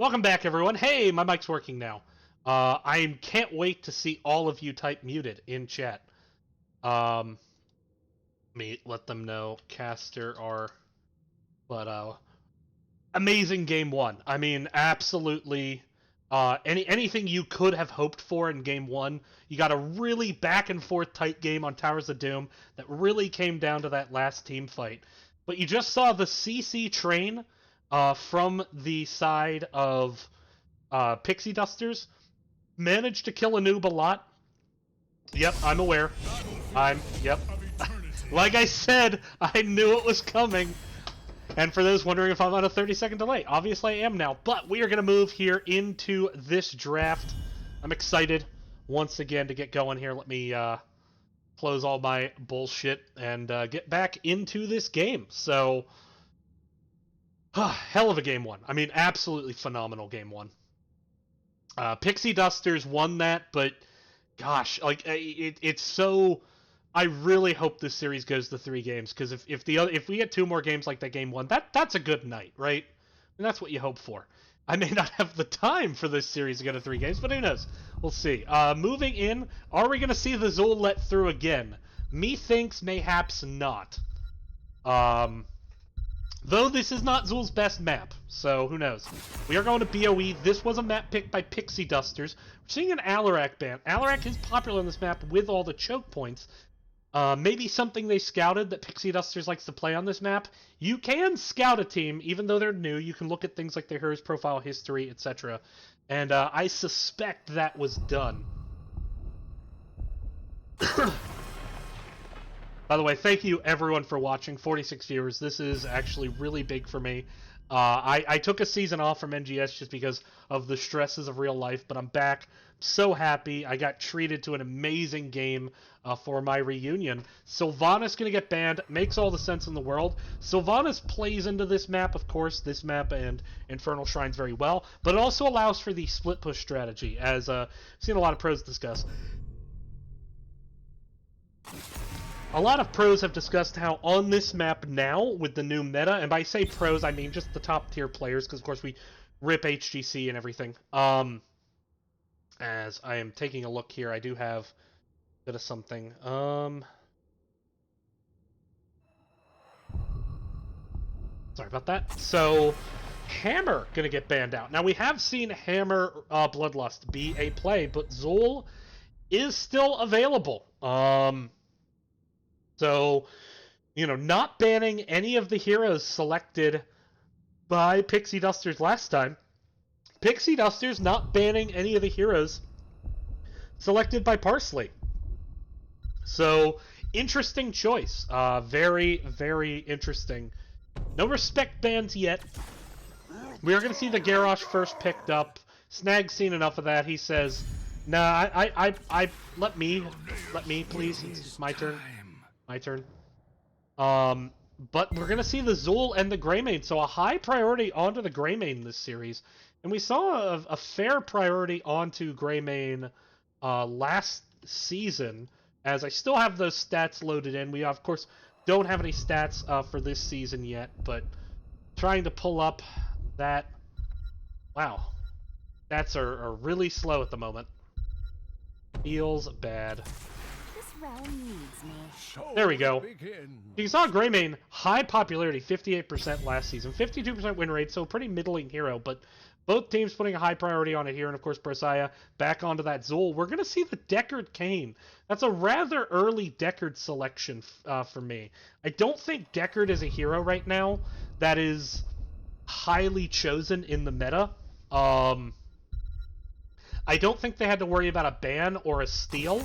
Welcome back, everyone. Hey, my mic's working now. I can't wait to see all of you type muted in chat. Let me let them know caster are, but amazing game one. I mean, absolutely. Anything you could have hoped for in game one. You got a really back and forth tight game on Towers of Doom that really came down to that last team fight. But you just saw the CC train from the side of Pixie Dusters managed to kill a noob a lot. Yep, I'm aware. Yep. Like I said, I knew it was coming. And for those wondering if I'm on a 30-second delay, obviously I am now. But we are going to move here into this draft. I'm excited once again to get going here. Let me close all my bullshit and get back into this game. So, hell of a game one. I mean, absolutely phenomenal game one. Pixie Dusters won that, but gosh, like it's so. I really hope this series goes to 3 games, because if we get 2 more games like that game one, that's a good night, right? And that's what you hope for. I may not have the time for this series to go to 3 games, but who knows? We'll see. Moving in, are we gonna see the Zul let through again? Methinks mayhaps not. Though this is not Zul's best map, so who knows. We are going to BOE. This was a map picked by Pixie Dusters. We're seeing an Alarak ban. Alarak is popular on this map with all the choke points. Maybe something they scouted that Pixie Dusters likes to play on this map. You can scout a team, even though they're new. You can look at things like their hero's profile history, etc. And I suspect that was done. By the way, thank you everyone for watching. 46 viewers. This is actually really big for me. I took a season off from NGS just because of the stresses of real life, but I'm back. So happy. I got treated to an amazing game for my reunion. Sylvanas going to get banned. Makes all the sense in the world. Sylvanas plays into this map, of course, this map and Infernal Shrines very well, but it also allows for the split push strategy, as I've seen a lot of pros discuss. A lot of pros have discussed how on this map now, with the new meta, and by say pros, I mean just the top tier players, because of course we rip HGC and everything. As I am taking a look here, I do have a bit of something. Sorry about that. So, Hammer gonna get banned out. Now we have seen Hammer Bloodlust be a play, but Zul is still available. So, you know, not banning any of the heroes selected by Pixie Dusters last time. Pixie Dusters not banning any of the heroes selected by Parsley. So, interesting choice. Very, very interesting. No respect bans yet. We are going to see the Garrosh first picked up. Snag's seen enough of that. He says, nah, let me, please. It's my turn. My turn. But we're going to see the Zul and the Greymane, so a high priority onto the Greymane this series. And we saw a fair priority onto Greymane last season, as I still have those stats loaded in. We, of course, don't have any stats for this season yet, but trying to pull up that... Wow. Stats are really slow at the moment. Feels bad. There we go. You saw Greymane, high popularity, 58% last season, 52% win rate, so pretty middling hero, but both teams putting a high priority on it here, and of course Brosaya back onto that Zul. We're going to see the Deckard Kane. That's a rather early Deckard selection for me. I don't think Deckard is a hero right now that is highly chosen in the meta. I don't think they had to worry about a ban or a steal.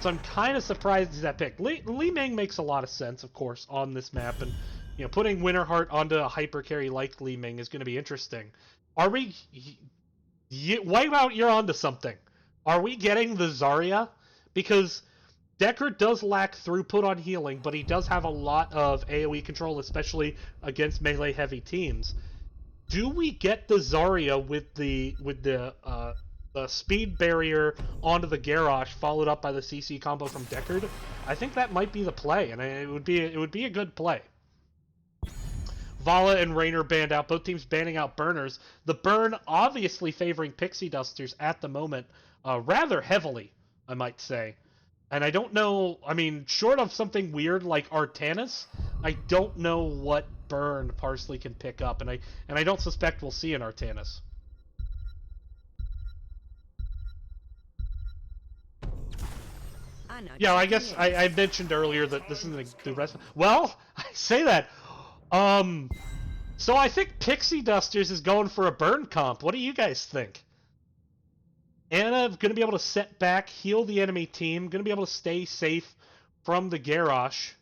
So I'm kind of surprised he's that pick. Li Meng makes a lot of sense, of course, on this map, and you know, putting Winterheart onto a hyper carry like Li Meng is going to be interesting. Are we? Wipeout, you're onto something. Are we getting the Zarya? Because Deckard does lack throughput on healing, but he does have a lot of AoE control, especially against melee heavy teams. Do we get the Zarya with the speed barrier onto the Garrosh, followed up by the CC combo from Deckard? I think that might be the play, and it would be a good play. Vala and Raynor banned out. Both teams banning out burners. The burn obviously favoring Pixie Dusters at the moment, rather heavily, I might say. And I don't know, I mean, short of something weird like Artanis, I don't know what burn Parsley can pick up, and I don't suspect we'll see an Artanis. Yeah, I guess I mentioned earlier that this isn't the rest. Well, I say that. So I think Pixie Dusters is going for a burn comp. What do you guys think? Anna going to be able to set back, heal the enemy team, going to be able to stay safe from the Garrosh.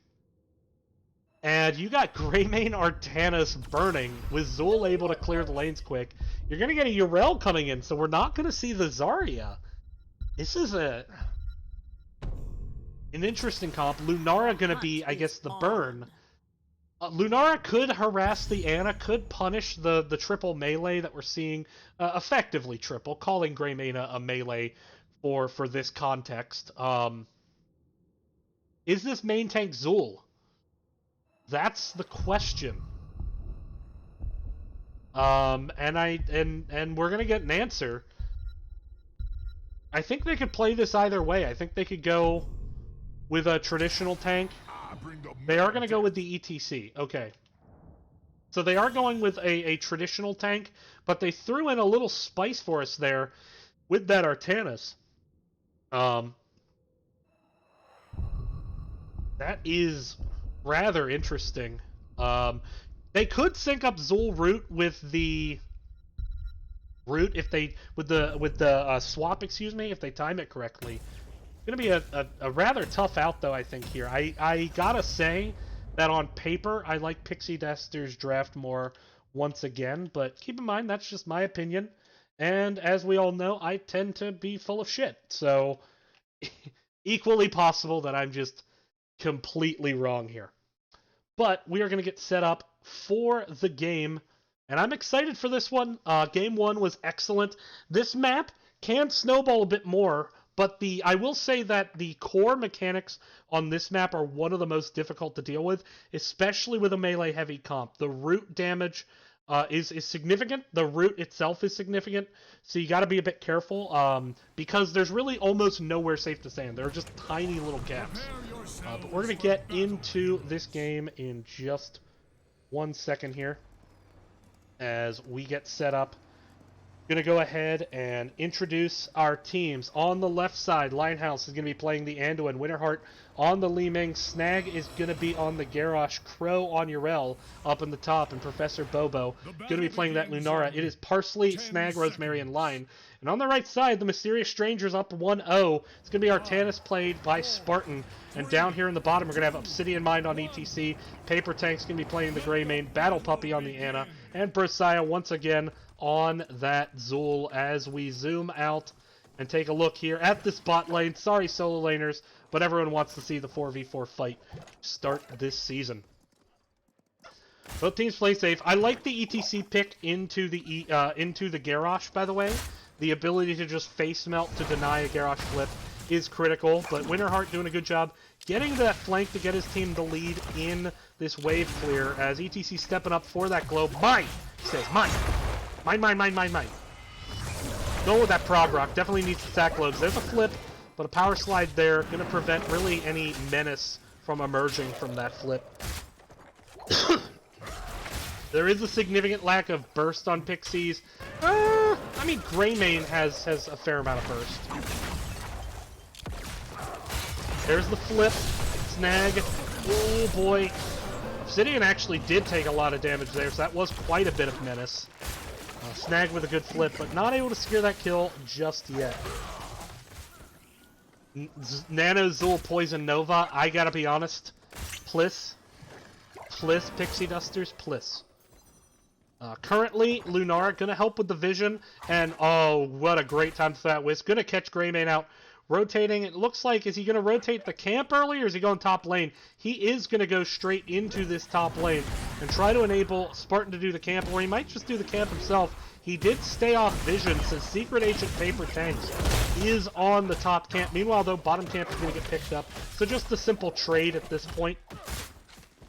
And you got Greymane Artanis burning, with Zul able to clear the lanes quick. You're going to get a Yrel coming in, so we're not going to see the Zarya. This is an interesting comp. Lunara going to be, I guess, the burn. Lunara could harass the Anna, could punish the triple melee that we're seeing, effectively triple, calling Greymane a melee for this context. Is this main tank Zul? That's the question. And we're gonna get an answer. I think they could play this either way. I think they could go with a traditional tank. They are going to go with the ETC. Okay. So they are going with a traditional tank, but they threw in a little spice for us there with that Artanis. That is rather interesting. They could sync up Zul Root with the Root if they with the swap, excuse me, if they time it correctly. It's going to be a rather tough out, though, I think, here. I gotta say that on paper, I like Pixie Dusters draft more once again, but keep in mind, that's just my opinion. And as we all know, I tend to be full of shit. So, equally possible that I'm just completely wrong here. But we are going to get set up for the game, and I'm excited for this one. Game 1 was excellent. This map can snowball a bit more, but I will say that the core mechanics on this map are one of the most difficult to deal with, especially with a melee-heavy comp. The root damage is significant. The root itself is significant, so you got to be a bit careful because there's really almost nowhere safe to stand. There are just tiny little gaps. But we're going to get into this game in just 1 second here as we get set up. Going to go ahead and introduce our teams. On the left side, Linehouse is going to be playing the Anduin. Winterheart on the Li Ming. Snag is going to be on the Garrosh. Crow on Yrel up in the top. And Professor Bobo going to be playing that Lunara. It is Parsley, Snag, Rosemary, and Line. And on the right side, the Mysterious Stranger's up 1-0. It's going to be Artanis played by Spartan. And down here in the bottom, we're going to have Obsidian Mind on ETC. Paper Tank's going to be playing the Greymane. Battle Puppy on the Anna. And Brosiah once again on that Zul as we zoom out and take a look here at this bot lane. Sorry, solo laners, but everyone wants to see the 4v4 fight start this season. Both teams play safe. I like the ETC pick into the Garrosh, by the way. The ability to just face melt to deny a Garrosh flip is critical, but Winterheart doing a good job getting that flank to get his team the lead in this wave clear as ETC stepping up for that globe. Mine! He says, mine! Mine. Go with that prog rock. Definitely needs to stack globes. There's a flip, but a power slide there. Going to prevent really any menace from emerging from that flip. There is a significant lack of burst on Pixies. I mean, Greymane has a fair amount of burst. There's the flip. Snag. Oh, boy. Obsidian actually did take a lot of damage there, so that was quite a bit of menace. Snag with a good flip, but not able to secure that kill just yet. Nano Zul Poison Nova, I gotta be honest. Pliss, Pixie Dusters, Pliss. Currently, Lunara gonna help with the vision, and oh, what a great time for that Whisk. Gonna catch Greymane out. Rotating, it looks like, is he going to rotate the camp early, or is he going top lane? He is going to go straight into this top lane and try to enable Spartan to do the camp, or he might just do the camp himself. He did stay off vision, so Secret Agent Paper Tanks is on the top camp. Meanwhile, though, bottom camp is going to get picked up. So just a simple trade at this point.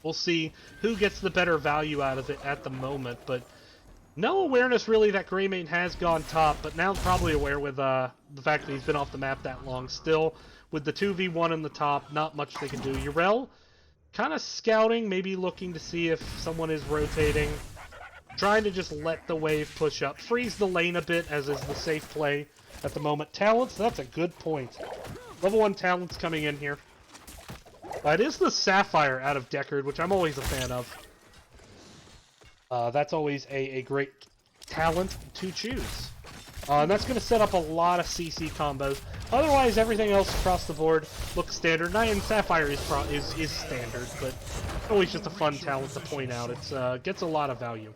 We'll see who gets the better value out of it at the moment, but no awareness really that Greymane has gone top, but now probably aware with the fact that he's been off the map that long. Still, with the 2v1 in the top, not much they can do. Urel kind of scouting, maybe looking to see if someone is rotating. Trying to just let the wave push up. Freeze the lane a bit, as is the safe play at the moment. Talents, that's a good point. Level 1 Talents coming in here. It is the Sapphire out of Deckard, which I'm always a fan of. That's always a great talent to choose. And that's going to set up a lot of CC combos. Otherwise, everything else across the board looks standard. And Sapphire is standard, but always just a fun talent to point out. It gets a lot of value.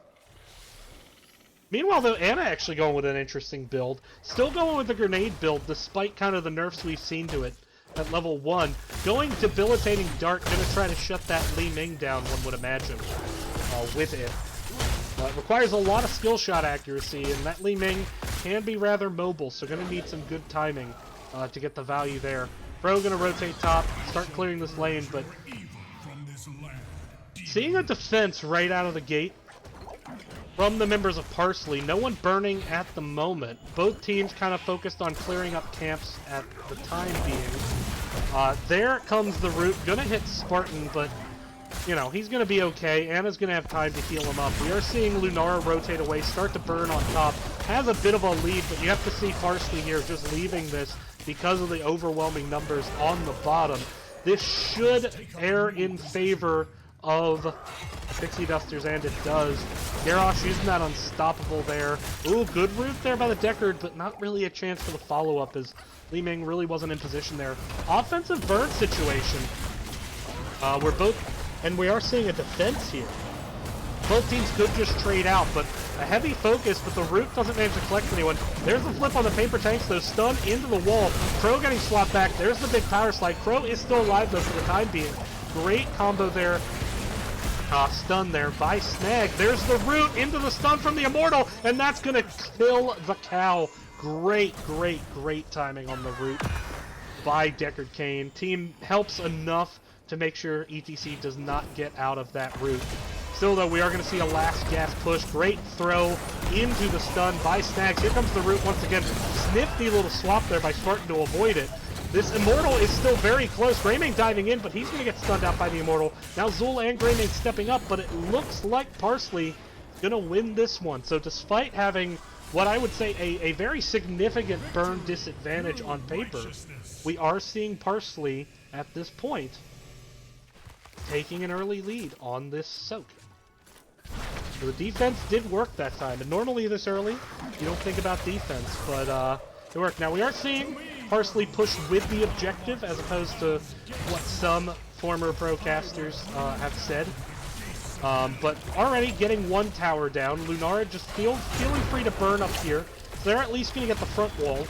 Meanwhile, though, Ana actually going with an interesting build. Still going with the grenade build, despite kind of the nerfs we've seen to it at level 1. Going Debilitating Dart, going to try to shut that Li Ming down, one would imagine, with it. It requires a lot of skill shot accuracy, and that Li Ming can be rather mobile, so going to need some good timing to get the value there. Pro going to rotate top, start clearing this lane, but seeing a defense right out of the gate from the members of Parsley, no one burning at the moment. Both teams kind of focused on clearing up camps at the time being. There comes the root, gonna hit Spartan, but you know, he's gonna be okay. Ana's gonna have time to heal him up. We are seeing Lunara rotate away, start to burn on top. Has a bit of a lead, but you have to see Parsley here just leaving this because of the overwhelming numbers on the bottom. This should err in favor of Pixie Dusters, and it does. Garrosh using that unstoppable there. Ooh, good root there by the Deckard, but not really a chance for the follow-up as Li Ming really wasn't in position there. Offensive burn situation. We are seeing a defense here. Both teams could just trade out, but a heavy focus, but the root doesn't manage to collect anyone. There's the flip on the paper tanks, though, stun into the wall. Crow getting swapped back. There's the big power slide. Crow is still alive, though, for the time being. Great combo there. Stun there by Snag. There's the root into the stun from the Immortal, and that's going to kill the cow. Great, great, great timing on the root by Deckard Cain. Team helps enough to make sure ETC does not get out of that root. Still, though, we are going to see a last gas push. Great throw into the stun by Snags. Here comes the root once again. Snifty little swap there by Spartan to avoid it. This Immortal is still very close. Greymane diving in, but he's going to get stunned out by the Immortal. Now Zul and Greymane stepping up, but it looks like Parsley is going to win this one. So despite having what I would say a very significant burn disadvantage on paper, we are seeing Parsley at this point taking an early lead on this soak. So the defense did work that time, and normally this early, you don't think about defense, but it worked. Now we are seeing Parsley push with the objective, as opposed to what some former procasters have said. But already getting one tower down. Lunara just feeling free to burn up here. So they're at least going to get the front wall.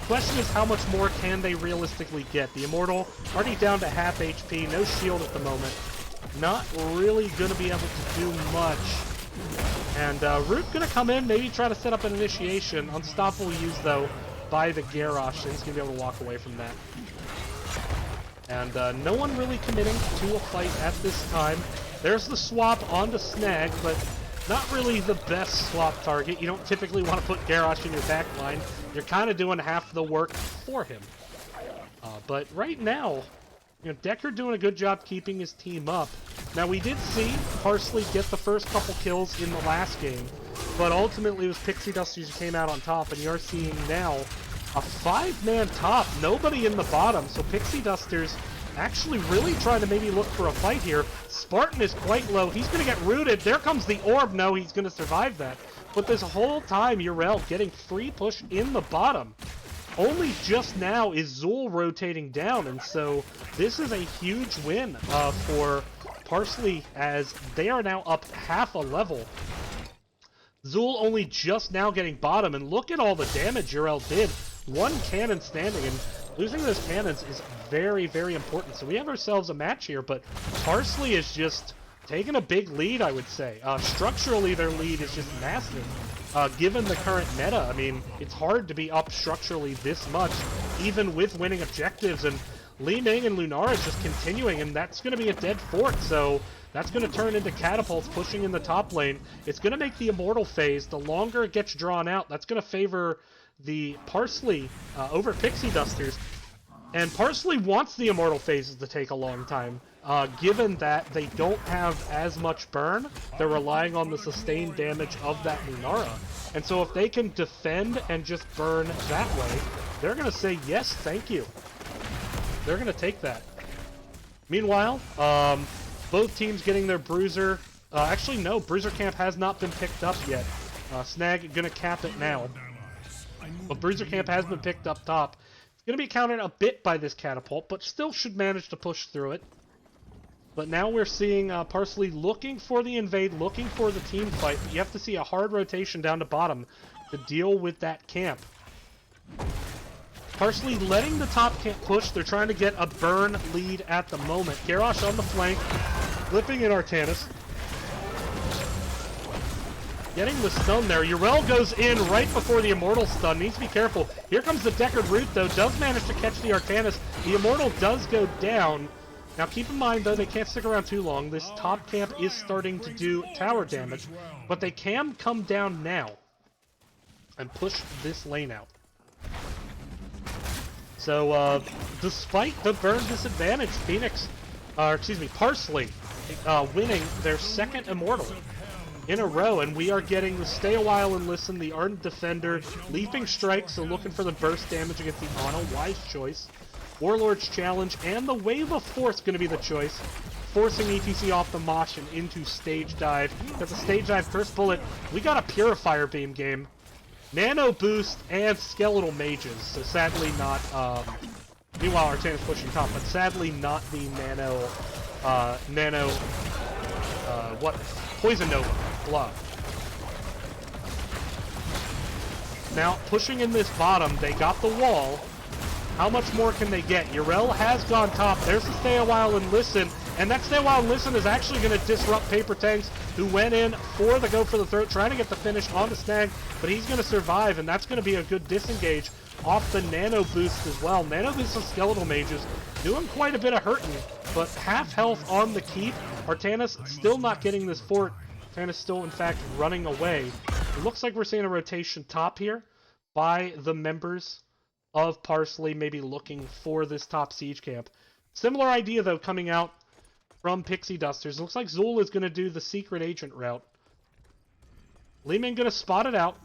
Question is, how much more can they realistically get? The Immortal already down to half HP, no shield at the moment. Not really going to be able to do much. And Root going to come in, maybe try to set up an initiation. Unstoppable use, though, by the Garrosh, and he's going to be able to walk away from that. And no one really committing to a fight at this time. There's the swap onto Snag, but not really the best swap target. You don't typically want to put Garrosh in your back line. You're kind of doing half the work for him. But right now, you know, Deckard doing a good job keeping his team up. Now, we did see Parsley get the first couple kills in the last game, but ultimately it was Pixie Dusters who came out on top, and you're seeing now a 5-man top, nobody in the bottom, so Pixie Dusters actually really trying to maybe look for a fight here. Spartan is quite low. He's going to get rooted. There comes the orb. No, he's going to survive that. But this whole time, Urel getting free push in the bottom. Only just now is Zul rotating down, and so this is a huge win for Parsley, as they are now up half a level. Zul only just now getting bottom, and look at all the damage Urel did. One cannon standing, and losing those cannons is very, very important. So we have ourselves a match here, but Parsley is just taking a big lead, I would say. Structurally, their lead is just massive. Given the current meta, I mean, it's hard to be up structurally this much, even with winning objectives. And Li Ming and Lunara just continuing, and that's going to be a dead fort, so that's going to turn into catapults pushing in the top lane. It's going to make the Immortal phase, the longer it gets drawn out, that's going to favor the Parsley over Pixie Dusters. And Parsley wants the Immortal phases to take a long time, given that they don't have as much burn. They're relying on the sustained damage of that Lunara. And so if they can defend and just burn that way, they're going to say, yes, thank you. They're going to take that. Meanwhile, both teams getting their Bruiser. Actually, no, Bruiser Camp has not been picked up yet. Snag going to cap it now. But Bruiser Camp has been picked up top. It's going to be countered a bit by this catapult, but still should manage to push through it. But now we're seeing Parsley looking for the invade, looking for the team fight. But you have to see a hard rotation down to bottom to deal with that camp. Parsley letting the top camp push. They're trying to get a burn lead at the moment. Garrosh on the flank, flipping in Artanis. Getting the stun there. Yrel goes in right before the Immortal stun. Needs to be careful. Here comes the Deckard Root, though. Does manage to catch the Artanis. The Immortal does go down. Now keep in mind, though, they can't stick around too long. This top camp is starting to do tower damage, but they can come down now and push this lane out. So, despite the burn disadvantage, Parsley winning their second Immortal in a row, and we are getting the Stay a While and Listen, the Ardent Defender, Leaping Strike, so looking for the burst damage against the Ana, wise choice. Warlord's Challenge, and the Wave of Force going to be the choice, forcing ETC off the Mosh and into Stage Dive. Got the Stage Dive, First Bullet. We got a Purifier Beam game. Nano Boost and Skeletal Mages, so sadly not, meanwhile Artanis pushing top, but sadly not the Poison Nova glove. Now, pushing in this bottom, they got the wall. How much more can they get? Yrel has gone top. There's the Stay a While and Listen. And that Stay a While and Listen is actually going to disrupt Paper Tanks, who went in for the go for the throat, trying to get the finish on the Snag, but he's going to survive, and that's going to be a good disengage off the Nano Boost as well. Nano Boost of Skeletal Mages doing quite a bit of hurting, but half health on the keep. Artanis still not getting this fort. Artanis still, in fact, running away. It looks like we're seeing a rotation top here by the members of Parsley, maybe looking for this top siege camp. Similar idea, though, coming out from Pixie Dusters. It looks like Zul is going to do the secret agent route. Li Ming going to spot it out.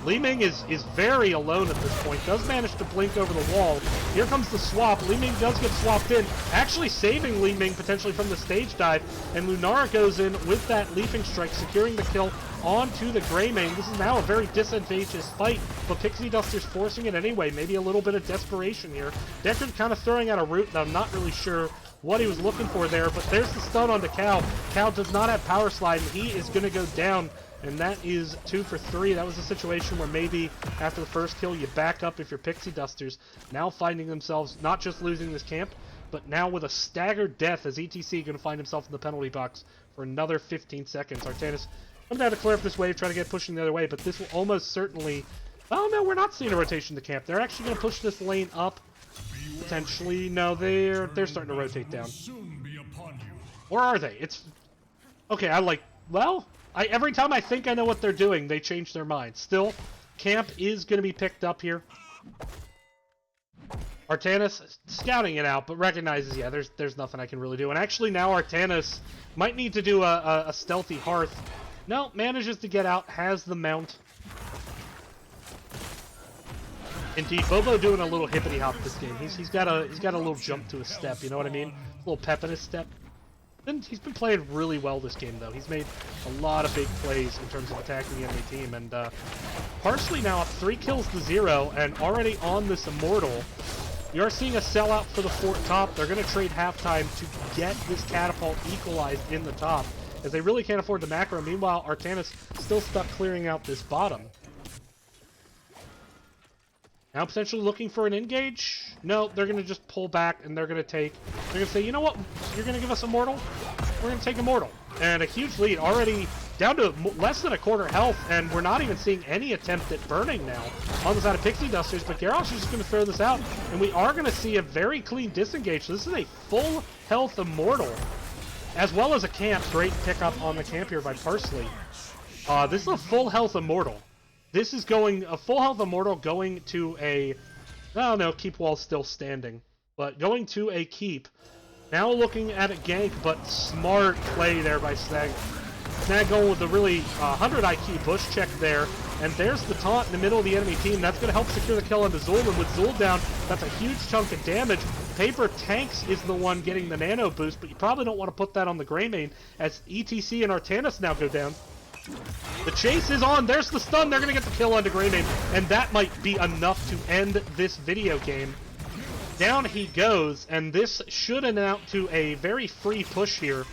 Li Ming is very alone at this point. Does manage to blink over the wall. Here comes the swap. Li Ming does get swapped in, actually saving Li Ming potentially from the stage dive. And Lunara goes in with that Leaping Strike, securing the kill onto the Greymane. This is now a very disadvantageous fight, but Pixie Dusters forcing it anyway. Maybe a little bit of desperation here. Deckard kind of throwing out a root that I'm not really sure what he was looking for there, but there's the stun onto Cow. Cow does not have Power Slide, and he is going to go down. And that is 2 for 3. That was a situation where maybe after the first kill you back up if you're Pixie Dusters. Now finding themselves not just losing this camp, but now with a staggered death as ETC going to find himself in the penalty box for another 15 seconds. Artanis comes down to clear up this wave, trying to get pushing the other way, but this will almost certainly... Oh no, we're not seeing a rotation in the camp. They're actually going to push this lane up. Potentially. No, they're starting to rotate down. Or are they? It's... Okay, every time I think I know what they're doing, they change their mind. Still, camp is going to be picked up here. Artanis scouting it out, but recognizes, yeah, there's nothing I can really do. And actually now Artanis might need to do a stealthy Hearth. No, manages to get out, has the mount. Indeed, Bobo doing a little hippity hop this game. He's got a little jump to his step, you know what I mean? A little pep in his step. He's been playing really well this game, though. He's made a lot of big plays in terms of attacking the enemy team. And Parsley now up 3 kills to 0, and already on this Immortal. You are seeing a sellout for the fort top. They're going to trade halftime to get this catapult equalized in the top, as they really can't afford the macro. Meanwhile, Artanis still stuck clearing out this bottom. Now potentially looking for an engage? No, they're going to just pull back, and they're going to say, you know what, you're going to give us Immortal? We're going to take Immortal. And a huge lead, already down to less than a quarter health, and we're not even seeing any attempt at burning now on the side of Pixie Dusters, but Garrosh is just going to throw this out, and we are going to see a very clean disengage. So this is a full health Immortal, as well as a camp. Great pickup on the camp here by Parsley. This is a full health Immortal. This is going, a full health Immortal going to a, I don't know, keep while still standing, but going to a keep. Now looking at a gank, but smart play there by Snag. Snag going with the really 100 IQ bush check there, and there's the taunt in the middle of the enemy team. That's going to help secure the kill onto Zul, and with Zul down, that's a huge chunk of damage. Paper Tanks is the one getting the nano boost, but you probably don't want to put that on the Greymane, as ETC and Artanis now go down. The chase is on, there's the stun, they're going to get the kill onto Greymane, and that might be enough to end this video game. Down he goes, and this should amount to a very free push here,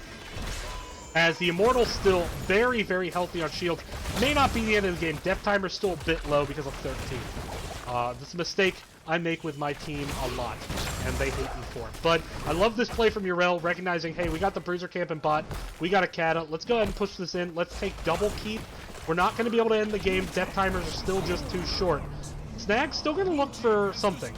as the Immortal's still very, very healthy on shields. May not be the end of the game. Death timer's still a bit low because of 13. This is a mistake I make with my team a lot, and they hate me for it. But I love this play from Urel, recognizing, hey, we got the Bruiser camp and bot, we got a Kata, let's go ahead and push this in, let's take double keep. We're not going to be able to end the game, death timers are still just too short. Snag's still going to look for something.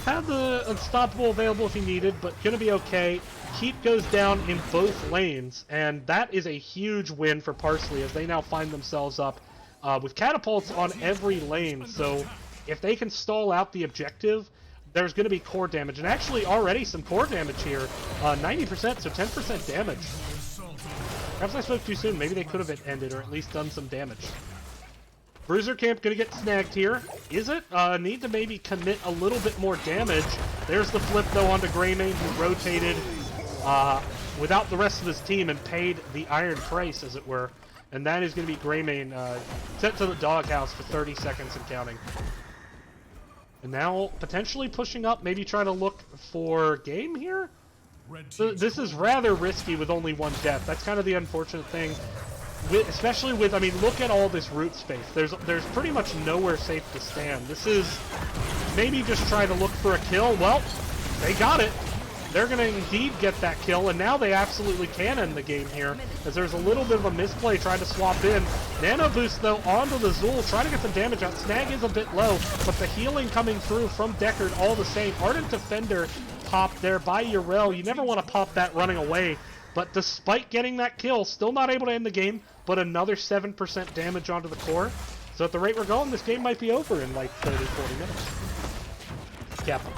Have the Unstoppable available if he needed, but going to be okay. Keep goes down in both lanes, and that is a huge win for Parsley, as they now find themselves up with catapults on every lane. So if they can stall out the objective, there's going to be core damage, and actually already some core damage here. 90%, so 10% damage. Perhaps I spoke too soon. Maybe they could have ended, or at least done some damage. Bruiser camp gonna get snagged here. Is it? Need to maybe commit a little bit more damage. There's the flip though onto Greymane, who rotated without the rest of his team and paid the iron price, as it were. And that is gonna be Greymane sent to the doghouse for 30 seconds and counting. And now potentially pushing up, maybe trying to look for game here? So this is rather risky with only one death. That's kind of the unfortunate thing. Especially with, I mean, look at all this root space. There's pretty much nowhere safe to stand. This is maybe just try to look for a kill. Well, they got it. They're going to indeed get that kill, and now they absolutely can end the game here, as there's a little bit of a misplay trying to swap in. Nano boost, though, onto the Zul, trying to get some damage out. Snag is a bit low, but the healing coming through from Deckard all the same. Ardent Defender popped there by Urel. You never want to pop that running away. But despite getting that kill, still not able to end the game, but another 7% damage onto the core. So at the rate we're going, this game might be over in like 30, 40 minutes. Kappa.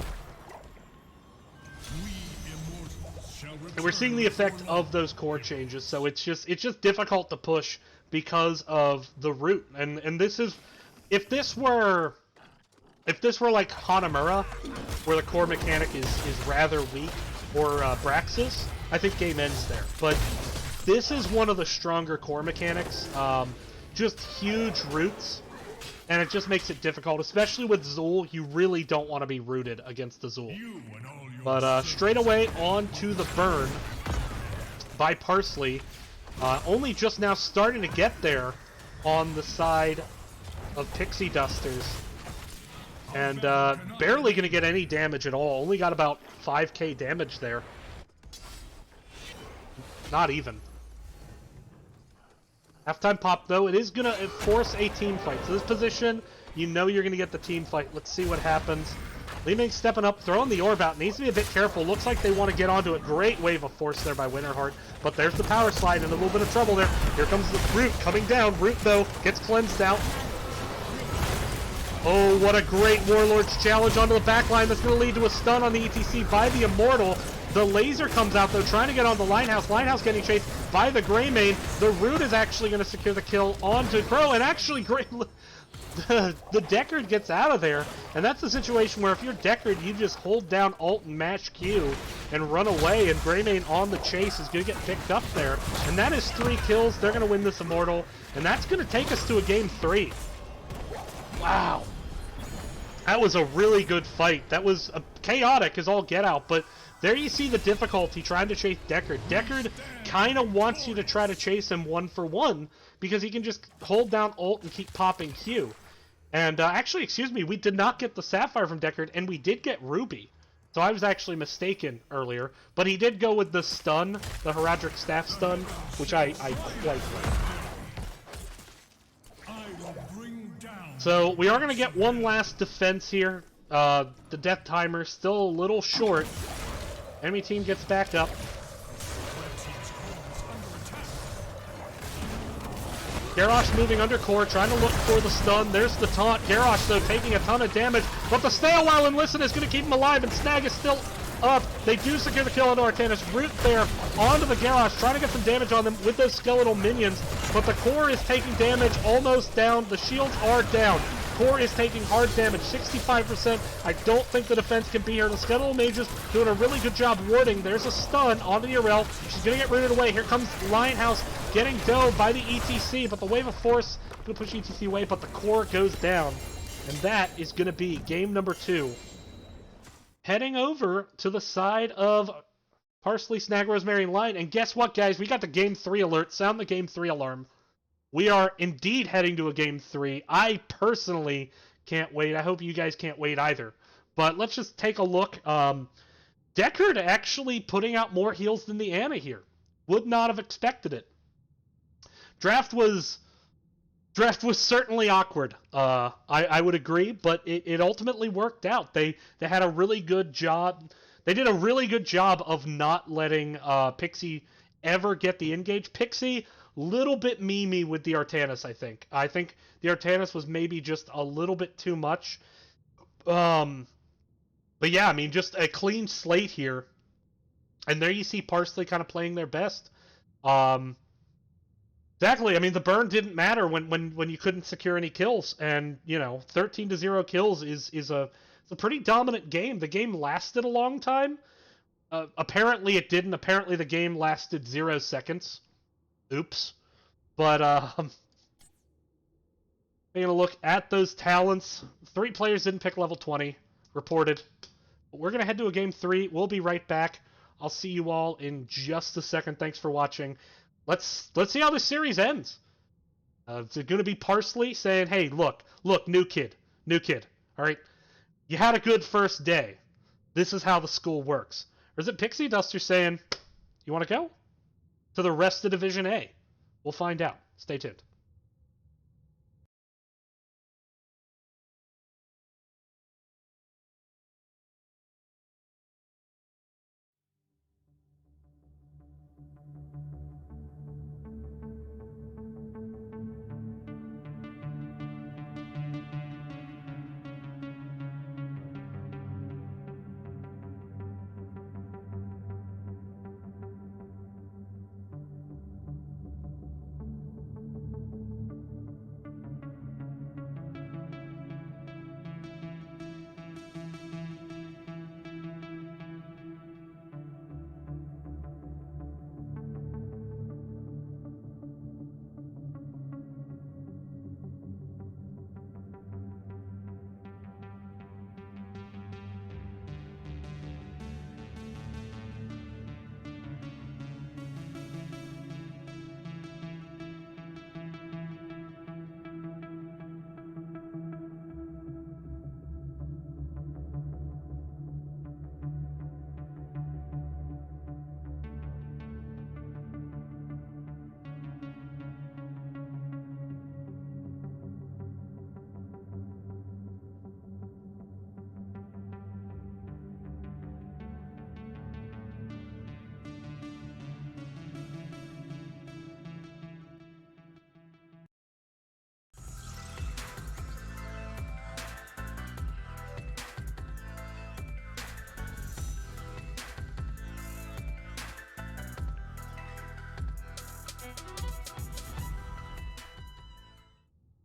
And we're seeing the effect of those core changes, so it's just difficult to push because of the root. And this is, if this were like Hanamura, where the core mechanic is rather weak, or Braxis, I think game ends there. But this is one of the stronger core mechanics. Just huge roots, and it just makes it difficult, especially with Zul. You really don't want to be rooted against the Zul. But straight away on to the burn by Parsley. Only just now starting to get there on the side of Pixie Dusters. And barely going to get any damage at all. Only got about 5k damage there. Not even. Halftime pop, though. It is going to force a team fight. So this position, you know you're going to get the team fight. Let's see what happens. Li Ming stepping up, throwing the orb out. Needs to be a bit careful. Looks like they want to get onto it. Great wave of force there by Winterheart. But there's the power slide and a little bit of trouble there. Here comes the Root coming down. Root, though, gets cleansed out. Oh, what a great Warlord's challenge onto the backline. That's going to lead to a stun on the ETC by the Immortal. The laser comes out, though, trying to get on the Linehouse. Linehouse getting chased by the Greymane. The Root is actually going to secure the kill onto Crow, and actually, the Deckard gets out of there. And that's the situation where if you're Deckard, you just hold down Alt and mash Q and run away, and Greymane on the chase is going to get picked up there. And that is 3 kills. They're going to win this Immortal, and that's going to take us to a Game 3. Wow. That was a really good fight. That was chaotic as all get out, but there you see the difficulty trying to chase Deckard. Deckard kind of wants you to try to chase him 1-for-1 because he can just hold down Alt and keep popping Q. And actually, excuse me, we did not get the Sapphire from Deckard, and we did get Ruby. So I was actually mistaken earlier, but he did go with the stun, the Heraldric Staff stun, which I quite like. So we are going to get one last defense here. The death timer still a little short. Enemy team gets back up. Garrosh moving under core, trying to look for the stun. There's the taunt. Garrosh, though, taking a ton of damage. But the stay a while and listen is going to keep him alive, and Snag is still up. They do secure the kill on Artanis. Root there onto the Garrosh, trying to get some damage on them with those skeletal minions. But the core is taking damage, almost down. The shields are down. Core is taking hard damage, 65%. I don't think the defense can be here. The skeletal mages doing a really good job warding. There's a stun onto the Arel. She's going to get rooted away. Here comes Lionhouse getting dove by the ETC, but the Wave of Force going to push ETC away, but the core goes down. And that is going to be game number 2. Heading over to the side of ParsleySnagRosemany line, and guess what, guys? We got the game 3 alert. Sound the game 3 alarm. We are indeed heading to a game 3. I personally can't wait. I hope you guys can't wait either. But let's just take a look. Deckard actually putting out more heals than the Ana here. Would not have expected it. Draft was certainly awkward. I would agree, but it ultimately worked out. They had a really good job. They did a really good job of not letting Pixie ever get the engage. Pixie, little bit memey with the Artanis, I think. I think the Artanis was maybe just a little bit too much. But yeah, I mean, just a clean slate here. And there you see Parsley kind of playing their best. Exactly. I mean, the burn didn't matter when you couldn't secure any kills. And, you know, 13-0 kills is a pretty dominant game. The game lasted a long time. Apparently it didn't. Apparently the game lasted 0 seconds. Oops. But, taking a look at those talents. 3 players didn't pick level 20. Reported. But we're going to head to a game 3. We'll be right back. I'll see you all in just a second. Thanks for watching. Let's see how this series ends. It's going to be Parsley saying, hey, look, new kid. All right? You had a good first day. This is how the school works. Or is it Pixie Duster saying, you want to go? To the rest of Division A. We'll find out. Stay tuned.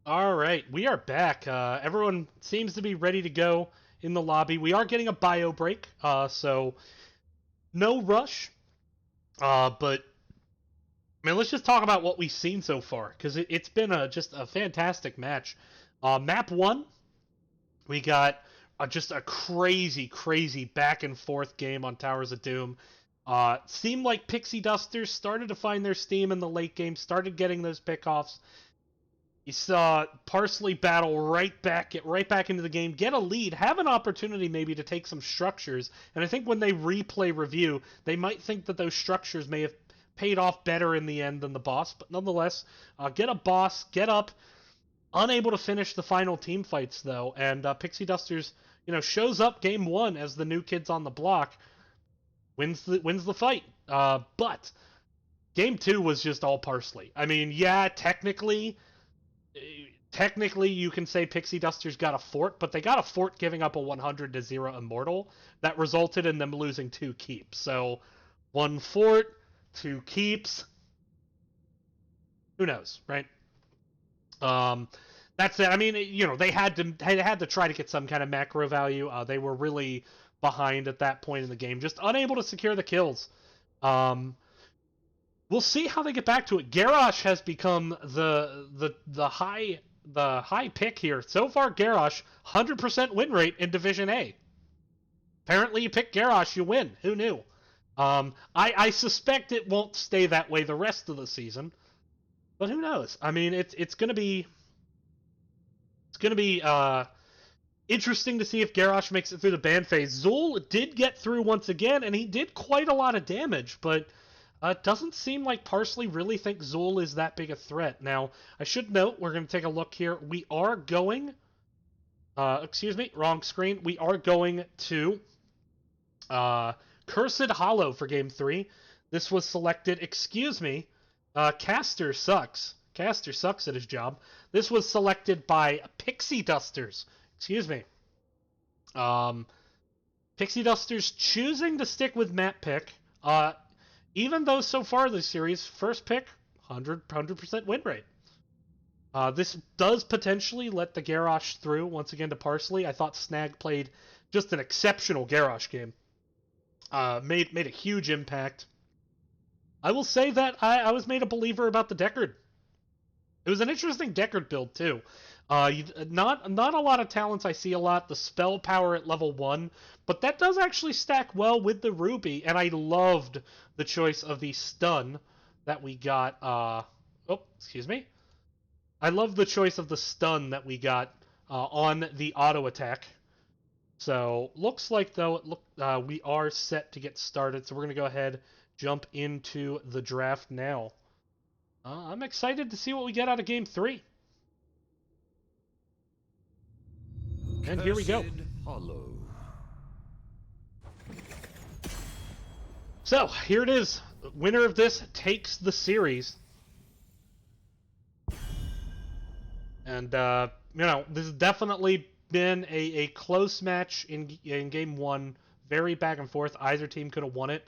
All right, we are back. Everyone seems to be ready to go in the lobby. We are getting a bio break, so no rush. But man, let's just talk about what we've seen so far, because it's been just a fantastic match. Map 1, we got just a crazy back and forth game on Towers of Doom. Seemed like Pixie Dusters started to find their steam in the late game, started getting those pickoffs. You saw Parsley battle get right back into the game, get a lead, have an opportunity maybe to take some structures. And I think when they replay review, they might think that those structures may have paid off better in the end than the boss. But nonetheless, get a boss, get up. Unable to finish the final team fights, though. And Pixie Dusters, shows up game 1 as the new kids on the block. Wins the fight. But game 2 was just all Parsley. I mean, yeah, technically you can say Pixie Dusters got a fort, but they got a fort giving up a 100-0 immortal that resulted in them losing 2 keeps. So 1 fort, 2 keeps. Who knows, right? That's it. I mean, they had to try to get some kind of macro value. They were really behind at that point in the game, just unable to secure the kills. We'll see how they get back to it. Garrosh has become the high pick here. So far, Garrosh 100% win rate in Division A. Apparently, you pick Garrosh, you win. Who knew? I suspect it won't stay that way the rest of the season, but who knows? I mean, it's gonna be interesting to see if Garrosh makes it through the ban phase. Zul did get through once again, and he did quite a lot of damage, but it doesn't seem like Parsley really thinks Zul is that big a threat. Now, I should note, we're going to take a look here. We are going... excuse me, wrong screen. We are going to Cursed Hollow for Game 3. This was selected... Excuse me. Caster sucks. Caster sucks at his job. This was selected by Pixie Dusters. Excuse me. Pixie Dusters choosing to stick with map pick. Even though so far this series, first pick, 100% win rate. This does potentially let the Garrosh through once again to Parsley. I thought Snag played just an exceptional Garrosh game. Made a huge impact. I will say that I was made a believer about the Deckard. It was an interesting Deckard build too. Not a lot of talents I see a lot. The spell power at level 1, but that does actually stack well with the Ruby, and I loved the choice of the stun that we got. Excuse me. I love the choice of the stun that we got on the auto attack. So looks like though we are set to get started. So we're gonna go ahead, jump into the draft now. I'm excited to see what we get out of Game 3. And here we go. Hollow. So, here it is. Winner of this takes the series. And, this has definitely been a close match in Game 1. Very back and forth. Either team could have won it.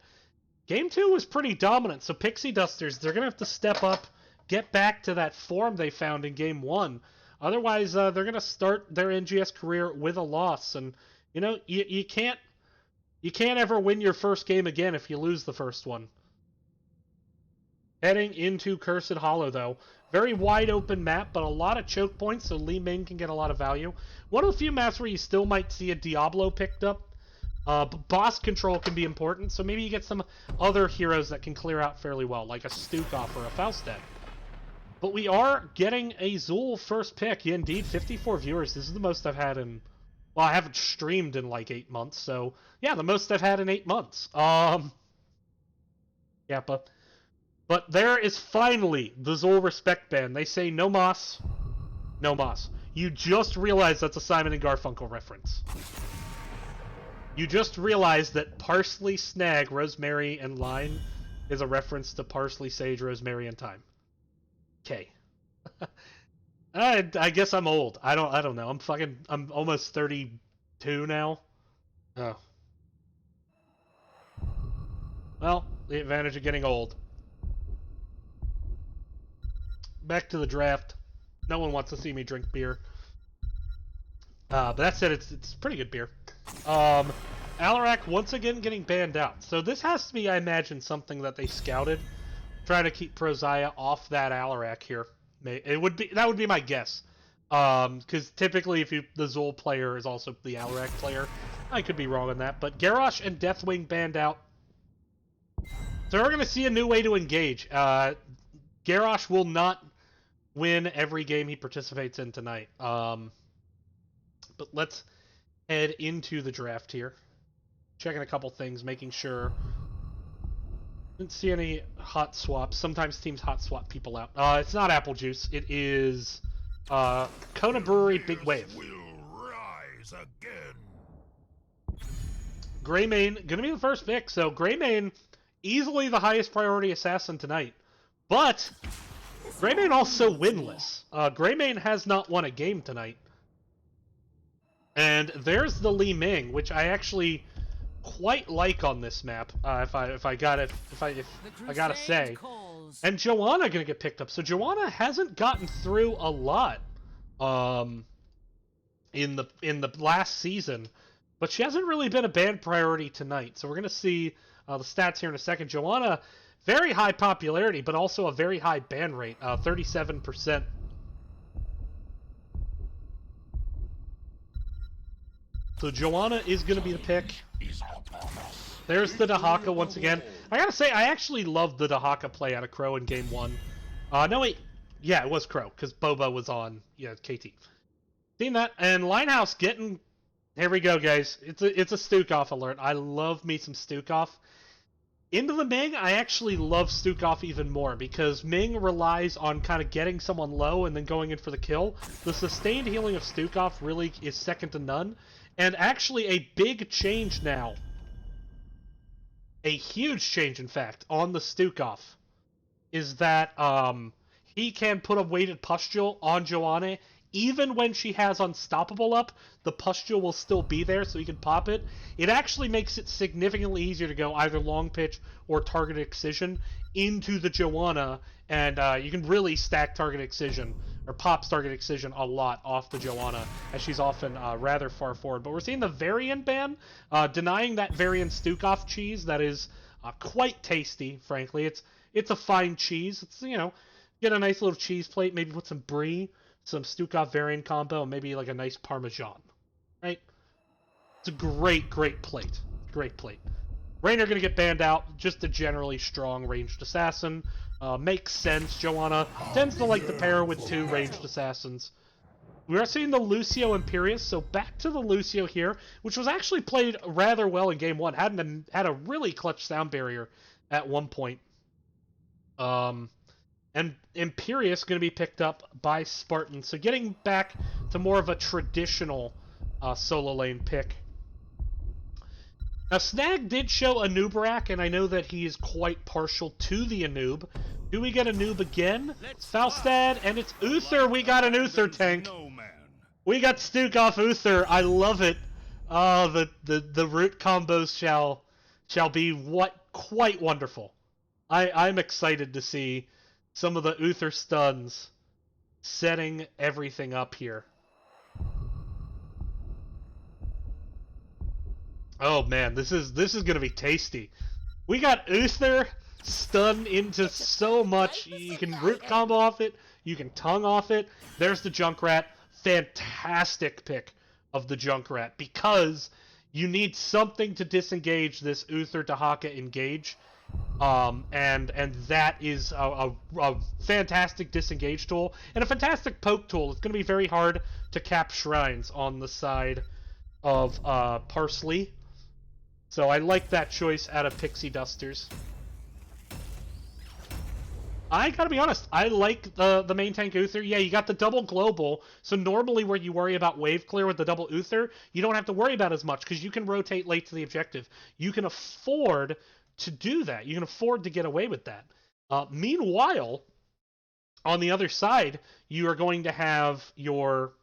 Game 2 was pretty dominant, so Pixie Dusters, they're going to have to step up, get back to that form they found in Game 1. Otherwise, they're going to start their NGS career with a loss. And, you can't ever win your first game again if you lose the first one. Heading into Cursed Hollow, though. Very wide open map, but a lot of choke points, so Li Ming can get a lot of value. One of the few maps where you still might see a Diablo picked up. But boss control can be important, so maybe you get some other heroes that can clear out fairly well, like a Stukov or a Faustad. But we are getting a Zul first pick. Yeah, indeed, 54 viewers. This is the most I've had in... Well, I haven't streamed in like 8 months, so... Yeah, the most I've had in 8 months. Yeah, but there is finally the Zul respect band. They say no mas, no mas. You just realized that's a Simon and Garfunkel reference. You just realized that Parsley, Snag, Rosemary, and Line is a reference to Parsley, Sage, Rosemary, and Thyme. Okay. I guess I'm old. I don't know. I'm almost 32 now. Oh. Well, the advantage of getting old. Back to the draft. No one wants to see me drink beer. But that said, it's pretty good beer. Alarak once again getting banned out. So this has to be, I imagine, something that they scouted. Trying to keep Prozaya off that Alarak here. That would be my guess. Because typically the Zul player is also the Alarak player. I could be wrong on that. But Garrosh and Deathwing banned out. So we're going to see a new way to engage. Garrosh will not win every game he participates in tonight. But let's head into the draft here. Checking a couple things, making sure. Didn't see any hot swaps. Sometimes teams hot swap people out. It's not apple juice. It is Kona Brewery Big Wave. Will rise again. Greymane gonna be the first pick. So Greymane, easily the highest priority assassin tonight. But Greymane also winless. Greymane has not won a game tonight. And there's the Li Ming, which I actually quite like on this map. If I gotta say, and Joanna gonna get picked up. So Joanna hasn't gotten through a lot, in the last season, but she hasn't really been a ban priority tonight. So we're gonna see the stats here in a second. Joanna, very high popularity, but also a very high ban rate, 37%. So Joanna is going to be the pick. There's the Dahaka once again. I gotta say, I actually loved the Dahaka play out of Crow in Game 1. No, wait. Yeah, it was Crow, because Boba was on, KT. Seen that. And Linehouse getting... Here we go, guys. It's a Stukov alert. I love me some Stukov. Into the Ming, I actually love Stukov even more, because Ming relies on kind of getting someone low and then going in for the kill. The sustained healing of Stukov really is second to none. And actually a big change now, a huge change in fact, on the Stukov, is that he can put a weighted pustule on Joanna. Even when she has Unstoppable up, the pustule will still be there, so he can pop it. It actually makes it significantly easier to go either long pitch or targeted excision into the Joanna, and you can really stack targeted excision, or pops targeted excision a lot off the Joanna, as she's often rather far forward. But we're seeing the Varian ban, denying that Varian Stukov cheese that is quite tasty, frankly. It's a fine cheese. It's, get a nice little cheese plate, maybe put some brie, some Stukov Varian combo, and maybe like a nice Parmesan, right? It's a great plate. Great plate. Raynor gonna get banned out, just a generally strong ranged assassin. Makes sense. Joanna tends to like to pair with two ranged assassins. We are seeing the Lucio Imperius, so back to the Lucio here, which was actually played rather well in Game 1. Had a really clutch sound barrier at one point. And Imperius going to be picked up by Spartan. So getting back to more of a traditional solo lane pick. Now, Snag did show Anubarak, and I know that he is quite partial to the Anub. Do we get Anub again? It's Falstad, and it's Uther. We got an Uther tank. We got Stukov Uther. I love it. The root combos shall be quite wonderful. I'm excited to see some of the Uther stuns setting everything up here. Oh man, this is gonna be tasty. We got Uther stun into so much. You can root combo off it, you can tongue off it. There's the Junkrat. Fantastic pick of the Junkrat, because you need something to disengage this Uther Dahaka engage. And that is a fantastic disengage tool, and a fantastic poke tool. It's going to be very hard to cap shrines on the side of Parsley. So I like that choice out of Pixie Dusters. I gotta be honest, I like the main tank Uther. Yeah, you got the double global, so normally where you worry about wave clear with the double Uther, you don't have to worry about as much, because you can rotate late to the objective. You can afford to do that. You can afford to get away with that. Meanwhile, on the other side, you are going to have your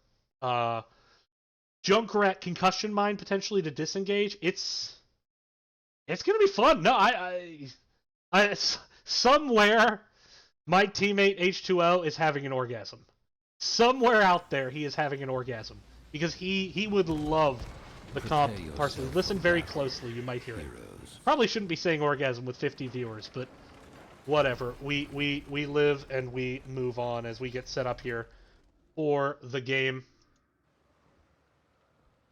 Junkrat Concussion Mine potentially to disengage. It's gonna be fun. No, I somewhere my teammate H2O is having an orgasm. Somewhere out there, he is having an orgasm, because he would love the comp Parsley. Listen very closely, you might hear it. Probably shouldn't be saying orgasm with 50 viewers, but whatever. We live and we move on as we get set up here for the game.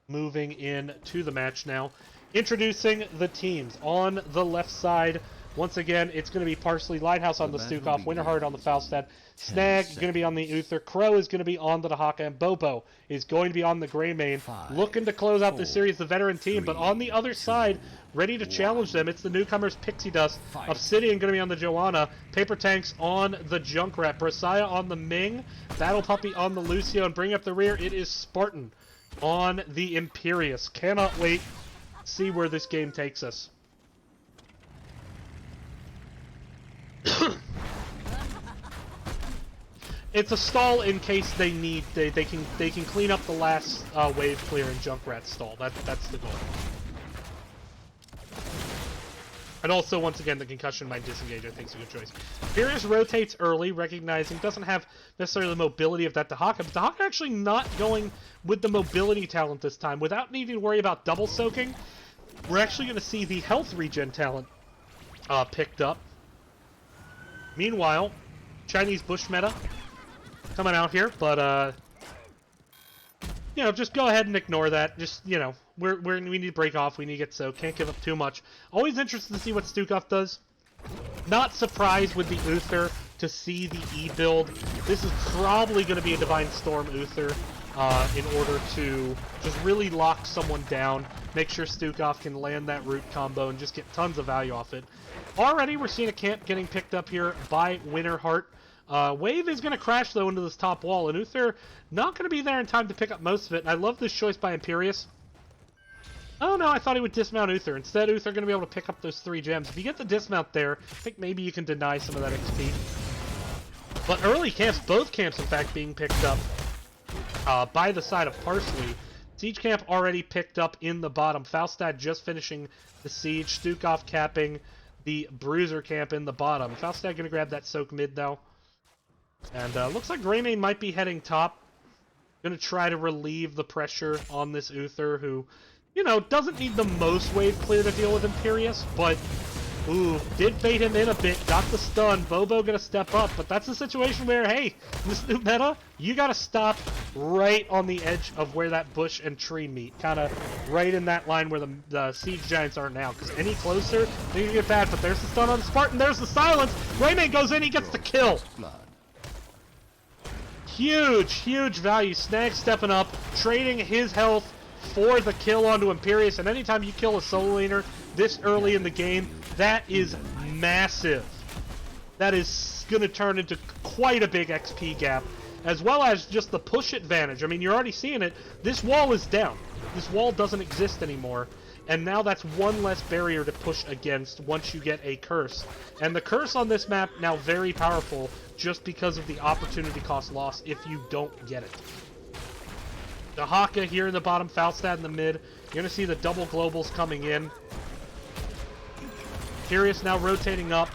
Moving in to the match now. Introducing the teams. On the left side, Once again, it's going to be Parsley, Lighthouse on the Stukov, Winterheart on the Falstad, Snag going to be on the Uther, Crow is going to be on the Dahaka, and Bobo is going to be on the Greymane, looking to close out this series, the veteran team. But on the other side, ready to challenge them, it's the newcomers Pixie Dust, Obsidian going to be on the Joanna, Paper Tanks on the Junkrat, Brasiah on the Ming, Battle Puppy on the Lucio, and bring up the rear, it is Spartan on the Imperious. Cannot wait to see where this game takes us. It's a stall in case they need they can clean up the last wave clear and Junkrat stall. That's the goal. And also, once again, the concussion might disengage. I think is a good choice. Furious rotates early, recognizing doesn't have necessarily the mobility of that Dahaka, but Dahaka actually not going with the mobility talent this time. Without needing to worry about double soaking, we're actually going to see the health regen talent picked up. Meanwhile, Chinese bush meta coming out here, but you know, just go ahead and ignore that. Just, you know, we need to break off. We need to get soaked. Can't give up too much. Always interested to see what Stukov does. Not surprised with the Uther to see the E build. This is probably going to be a Divine Storm Uther in order to just really lock someone down. Make sure Stukov can land that root combo and just get tons of value off it. Already, we're seeing a camp getting picked up here by Winterheart. Wave is going to crash, though, into this top wall, and Uther not going to be there in time to pick up most of it. And I love this choice by Imperious. Oh, no, I thought he would dismount Uther. Instead, Uther going to be able to pick up those 3 gems. If you get the dismount there, I think maybe you can deny some of that XP. But early camps, both camps, in fact, being picked up by the side of Parsley. Siege camp already picked up in the bottom. Falstad just finishing the siege. Stukov capping the Bruiser camp in the bottom. Falstad going to grab that soak mid, though. And looks like Greymane might be heading top. Going to try to relieve the pressure on this Uther, who, you know, doesn't need the most wave clear to deal with Imperious, but, ooh, did bait him in a bit, got the stun. Bobo going to step up, but that's a situation where, hey, this new meta, you got to stop right on the edge of where that bush and tree meet. Kind of right in that line where the Siege Giants are now, because any closer, they're going to get bad, but there's the stun on Spartan, there's the silence. Greymane goes in, he gets the kill. Huge, huge value. Snag stepping up, trading his health for the kill onto Imperious, and anytime you kill a solo laner this early in the game, that is massive. That is going to turn into quite a big XP gap, as well as just the push advantage. I mean, you're already seeing it. This wall is down. This wall doesn't exist anymore, and now that's one less barrier to push against once you get a curse. And the curse on this map now very powerful, just because of the opportunity cost loss if you don't get it. Dahaka here in the bottom, Falstad in the mid. You're going to see the double globals coming in. Furious now rotating up.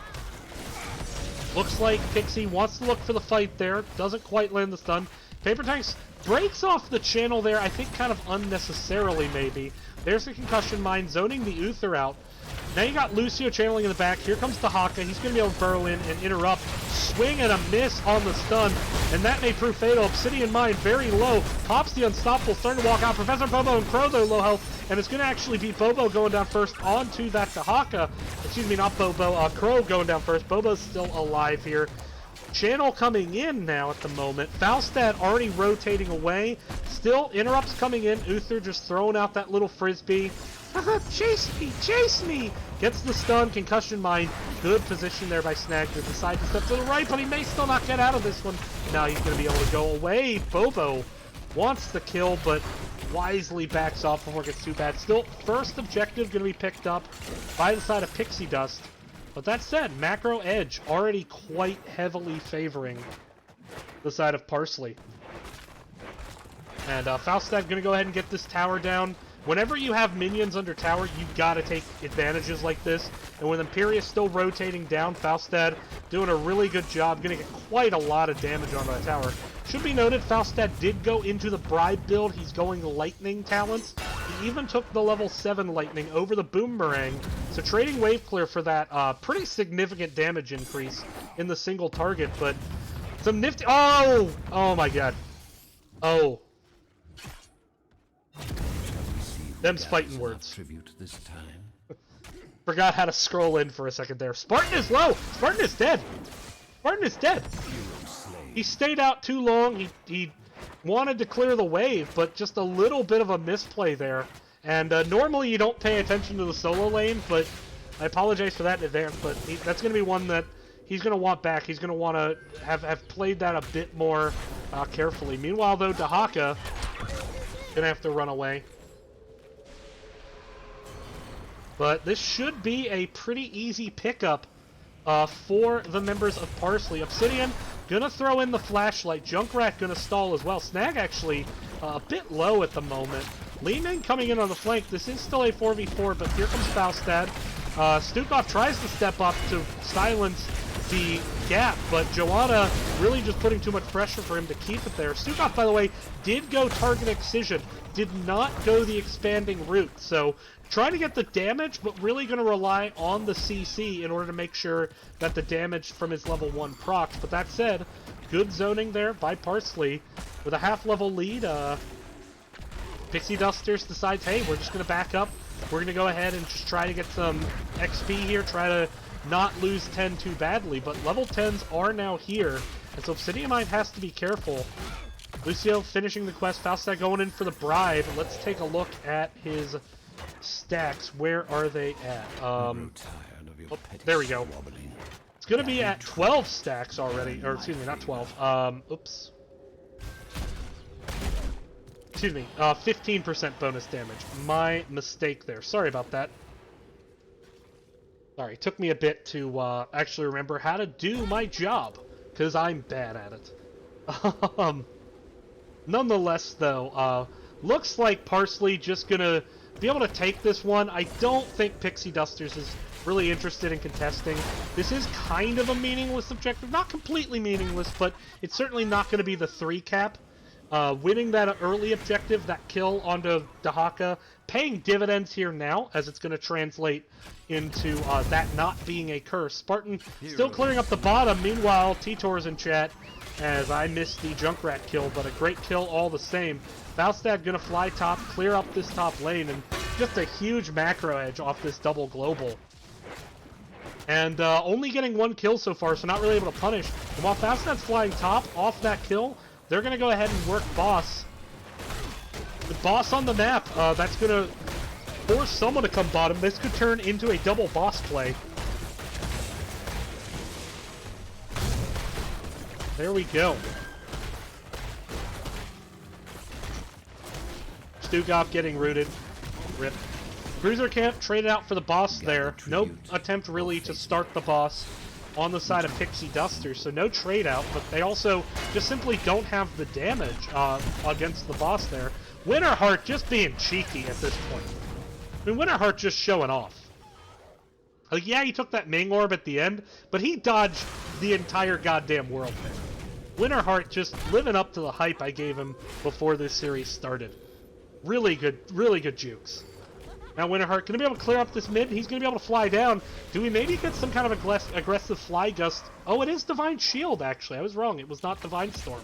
Looks like Pixie wants to look for the fight there. Doesn't quite land the stun. Paper Tanks breaks off the channel there, I think kind of unnecessarily maybe. There's the concussion mine, zoning the Uther out. Now you got Lucio channeling in the back. Here comes Dahaka. He's going to be able to burrow in and interrupt. Swing and a miss on the stun, and that may prove fatal. Obsidian Mine very low. Pops the Unstoppable, starting to walk out. Professor Bobo and Crow, though, low health, and it's going to actually be Bobo going down first onto that Dahaka. Excuse me, not Bobo. Crow going down first. Bobo's still alive here. Channel coming in now at the moment. Falstad already rotating away. Still interrupts coming in. Uther just throwing out that little frisbee. Chase me! Chase me! Gets the stun, concussion mine. Good position there by Snag to decide to step to the right, but he may still not get out of this one. Now he's going to be able to go away. Bobo wants the kill, but wisely backs off before it gets too bad. Still, first objective going to be picked up by the side of Pixie Dust. But that said, macro edge already quite heavily favoring the side of Parsley. And Falstad going to go ahead and get this tower down. Whenever you have minions under tower, you gotta take advantages like this. And with Imperious still rotating down, Falstad doing a really good job, gonna get quite a lot of damage onto that tower. Should be noted, Falstad did go into the Bribe build. He's going Lightning talents. He even took the level 7 Lightning over the Boomerang. So trading Wave Clear for that pretty significant damage increase in the single target. But some nifty... Oh! Oh my god. Oh. Them's fighting words. Tribute this time. Forgot how to scroll in for a second there. Spartan is low! Spartan is dead! Spartan is dead! He stayed out too long. He wanted to clear the wave, but just a little bit of a misplay there. And normally you don't pay attention to the solo lane, but I apologize for that in advance, but that's going to be one that he's going to want back. He's going to want to have played that a bit more carefully. Meanwhile, though, Dahaka going to have to run away. But this should be a pretty easy pickup for the members of Parsley. Obsidian gonna throw in the flashlight. Junkrat gonna stall as well. Snag actually a bit low at the moment. Li Ming coming in on the flank. This is still a 4v4, but here comes Faustad. Stukov tries to step up to silence the gap, but Joanna really just putting too much pressure for him to keep it there. Stukov, by the way, did go target excision, did not go the expanding route, so trying to get the damage, but really going to rely on the CC in order to make sure that the damage from his level 1 procs. But that said, good zoning there by Parsley. With a half-level lead, Pixie Dusters decides, hey, we're just going to back up. We're going to go ahead and just try to get some XP here, try to not lose 10 too badly. But level 10s are now here, and so Obsidian Mind has to be careful. Lucio finishing the quest, Faustad going in for the bribe. Let's take a look at his stacks. Where are they at? Oh, there we go. It's going to be at 12 stacks already. Or, excuse me, not 12. Oops. Excuse me. 15% bonus damage. My mistake there. Sorry about that. Sorry, it took me a bit to actually remember how to do my job, because I'm bad at it. Nonetheless, though, looks like Parsley just going to be able to take this one. I don't think Pixie Dusters is really interested in contesting. This is kind of a meaningless objective. Not completely meaningless, but it's certainly not going to be the 3 cap. Winning that early objective, that kill onto Dahaka, paying dividends here now, as it's going to translate into that not being a curse. Spartan still clearing up the bottom. Meanwhile, T-Tor's in chat, as I missed the Junkrat kill, but a great kill all the same. Faustad gonna fly top, clear up this top lane, and just a huge macro edge off this double global. And only getting 1 kill so far, so not really able to punish. And while Faustad's flying top off that kill, they're gonna go ahead and work boss. The boss on the map, that's gonna force someone to come bottom. This could turn into a double boss play. There we go. Stukov getting rooted. Rip. Bruiser Camp traded out for the boss there. No attempt really to start the boss on the side of Pixie Duster, so no trade out, but they also just simply don't have the damage against the boss there. Winterheart just being cheeky at this point. I mean, Winterheart just showing off. Like, yeah, he took that Ming Orb at the end, but he dodged the entire goddamn world there. Winterheart just living up to the hype I gave him before this series started. Really good jukes. Now Winterheart going to be able to clear up this mid. He's going to be able to fly down. Do we maybe get some kind of aggressive fly gust? Oh, it is Divine Shield, actually. I was wrong. It was not Divine Storm.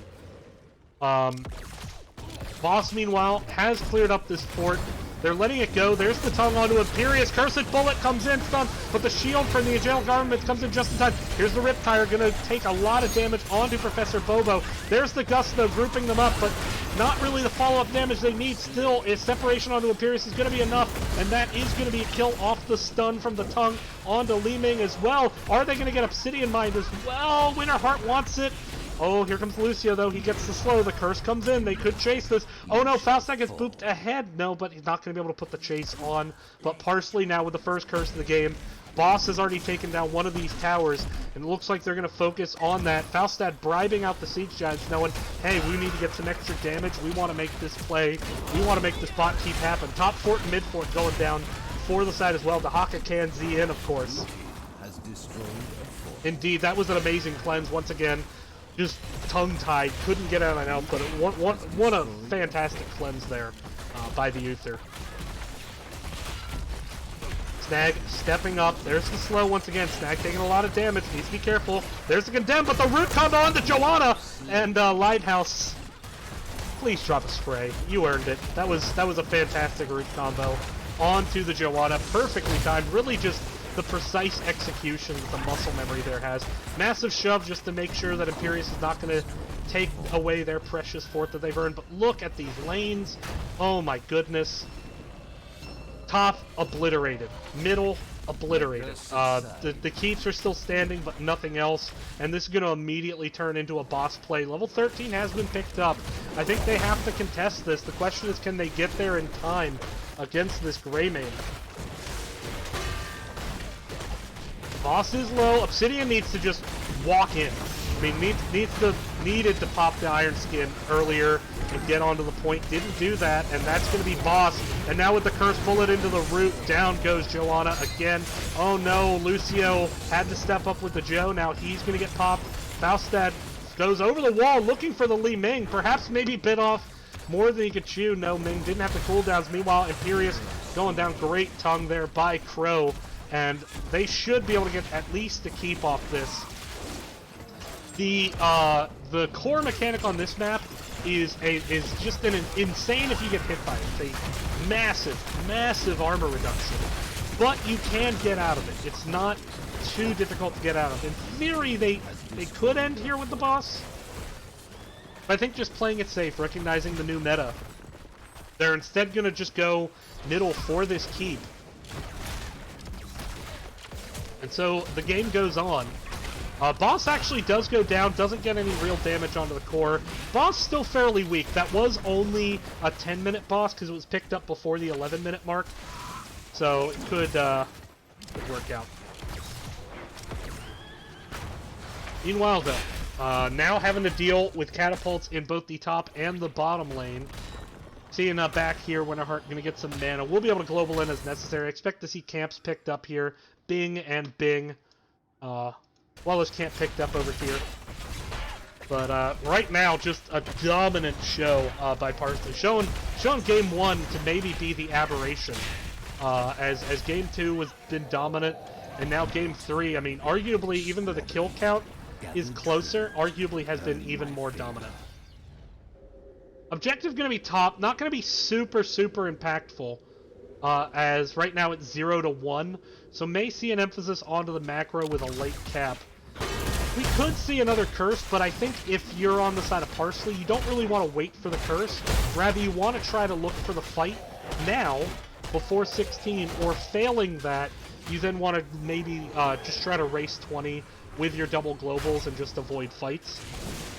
Boss, meanwhile, has cleared up this fort. They're letting it go. There's the tongue onto Imperious. Cursed Bullet comes in, stun, but the shield from the Agile Garment comes in just in time. Here's the Riptire, going to take a lot of damage onto Professor Bobo. There's the Gust, though, grouping them up, but not really the follow-up damage they need. Still, is separation onto Imperious is going to be enough, and that is going to be a kill off the stun from the tongue onto Li Ming as well. Are they going to get Obsidian Mind as well? Winterheart wants it. Oh, here comes Lucio, though. He gets the slow. The curse comes in. They could chase this. Oh, no. Faustad gets booped ahead. No, but he's not going to be able to put the chase on. But Parsley now with the first curse of the game. Boss has already taken down one of these towers, and it looks like they're going to focus on that. Faustad bribing out the Siege Giants, knowing, hey, we need to get some extra damage. We want to make this play. We want to make this bot keep happen. Top fort and mid fort going down for the side as well. The Haka can Z in, of course. Indeed, that was an amazing cleanse once again. Just tongue-tied, couldn't get out an output. What a fantastic cleanse there by the Uther. Snag stepping up. There's the slow once again. Snag taking a lot of damage. Needs to be careful. There's the condemn, but the root combo on to Joanna and Lighthouse. Please drop a spray. You earned it. That was a fantastic root combo. onto the Joanna. Perfectly timed. Really just the precise execution that the muscle memory there has. Massive shove just to make sure that Imperius is not going to take away their precious fort that they've earned. But look at these lanes. Oh my goodness. Top, obliterated. Middle, obliterated. The keeps are still standing, but nothing else. And this is going to immediately turn into a boss play. Level 13 has been picked up. I think they have to contest this. The question is, can they get there in time against this Greymane? Boss is low. Obsidian needs to just walk in. I mean, needed to pop the Iron Skin earlier and get onto the point. Didn't do that, and that's going to be Boss. And now with the Curse Bullet into the root, down goes Joanna again. Oh no, Lucio had to step up with the Joe. Now he's going to get popped. Faustad goes over the wall looking for the Li Ming. Perhaps maybe bit off more than he could chew. No, Ming didn't have the cooldowns. Meanwhile, Imperius going down. Great tongue there by Crow. And they should be able to get at least a keep off this. The core mechanic on this map is just an insane if you get hit by it. It's a massive armor reduction. But you can get out of it. It's not too difficult to get out of. In theory, they could end here with the boss. But I think just playing it safe, recognizing the new meta, they're instead going to just go middle for this keep. And so the game goes on. Boss actually does go down, doesn't get any real damage onto the core. Boss still fairly weak. That was only a 10-minute boss because it was picked up before the 11-minute mark. So it could work out. Meanwhile, though, now having to deal with catapults in both the top and the bottom lane. Seeing back here, Winterheart going to get some mana. We'll be able to global in as necessary. I expect to see camps picked up here. Bing and Bing. Wallace camp picked up over here. But right now, just a dominant show by Parsley. Showing game 1 to maybe be the aberration. As game 2 has been dominant. And now game 3, I mean, arguably, even though the kill count is closer, arguably has been even more dominant. Objective going to be top. Not going to be super impactful. As right now it's 0-1, so may see an emphasis onto the macro with a late cap. We could see another curse, but I think if you're on the side of Parsley, you don't really want to wait for the curse. Rather, you want to try to look for the fight now, before 16, or failing that, you then want to maybe just try to race 20 with your double globals and just avoid fights.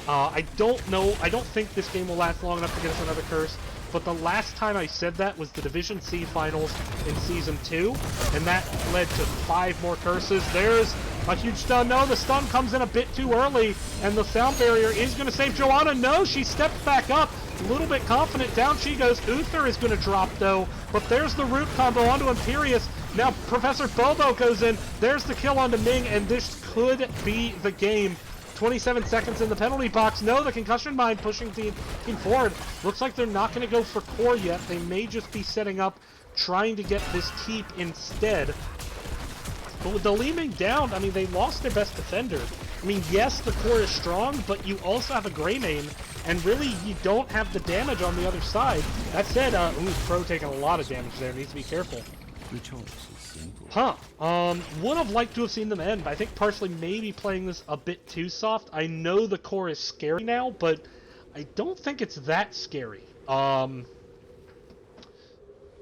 I don't think this game will last long enough to get us another curse. But the last time I said that was the Division C finals in Season 2, and that led to 5 more curses. There's a huge stun. No, the stun comes in a bit too early, and the sound barrier is going to save Joanna. No, she steps back up, a little bit confident. Down she goes. Uther is going to drop, though, but there's the root combo onto Imperius. Now Professor Bobo goes in. There's the kill onto Ming, and this could be the game. 27 seconds in the penalty box. No, the concussion mine pushing team forward. Looks like they're not going to go for core yet. They may just be setting up, trying to get this keep instead. But with the Li Ming down, I mean, they lost their best defender. I mean, yes, the core is strong, but you also have a Greymane, and really, you don't have the damage on the other side. That said, Pro taking a lot of damage there. Needs to be careful. Huh. Would have liked to have seen them end, but I think Parsley may be playing this a bit too soft. I know the core is scary now, but I don't think it's that scary.